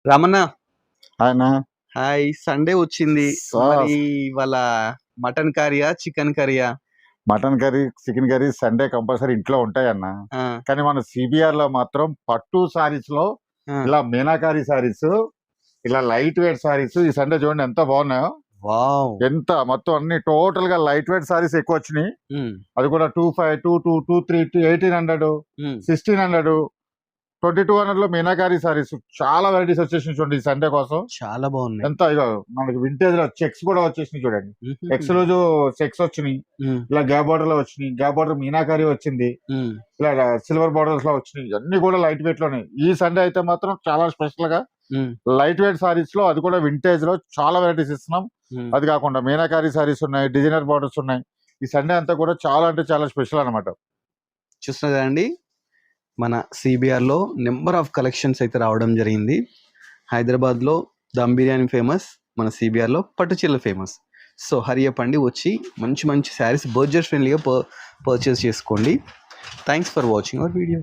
రమణ, ఆయన hi. Sunday వచ్చింది. మరి ఇవాళ మటన్ కర్రీయా, చికెన్ కర్రీయా? Mutton curry, chicken curry Sunday compulsory ఇంట్లో ఉంటాయన్న. ఆ, కానీ మన సిబిఆర్ లో మాత్రం పట్టు సారీస్ లో ఆ. ఇలా మీనాకారి సారీస్, ఇలా లైట్ వెయిట్ సారీస్ ఈ సండే చూడండి ఎంత బాగున్నాయో. వావ్. ఎంత మొత్తం అన్ని టోటల్ గా లైట్ వెయిట్ సారీస్ ఎక్కువ వచ్చినాయి. ఉమ్, అది కూడా 2500, 2200, 2300, 1800, ఉమ్. 1600, 2200 లో మీనాకారి సారీస్ చాలా వెరైటీస్ వచ్చేసినాయి చూడండి ఈ సండే కోసం. చాలా బాగున్నాయి. ఎంత ఇక మనకి వింటేజ్ లో చెక్స్ కూడా వచ్చేసినాయి చూడండి. ఉహుహు. ఎక్స్ రోజు చెక్స్ వచ్చినాయి, ఉమ్, ఇలా గ్యాప్ బార్డర్ లో వచ్చినాయి, గ్యాప్ బార్డర్ మీనాకారి వచ్చింది, ఉమ్, ఇలా సిల్వర్ బార్డర్స్ లో వచ్చినాయి. అన్ని కూడా లైట్ వెయిట్ లోనే. ఈ సండే అయితే మాత్రం చాలా స్పెషల్ గా ఉమ్, లైట్ వెయిట్ సారీస్ లో, అది కూడా వింటేజ్ లో చాలా వెరైటీస్ ఇస్తున్నాం. ఉమ్. అది కాకుండా మీనాకారి సారీస్ ఉన్నాయి, డిజైనర్ బార్డర్స్ ఉన్నాయి. ఈ సండే అంతా కూడా చాలా అంటే చాలా స్పెషల్ అనమాట. చూస్తున్నారు కదండి, మన సిబిఆర్లో నెంబర్ ఆఫ్ కలెక్షన్స్ అయితే రావడం జరిగింది. హైదరాబాద్లో దమ్ బిర్యానీ ఫేమస్, మన సిబిఆర్లో పట్టు చీరలు ఫేమస్. సో హరి అప్ అండి, వచ్చి మంచి మంచి శారీస్ బడ్జెట్ ఫ్రెండ్లీగా పర్చేస్ చేసుకోండి. Thanks for watching our video.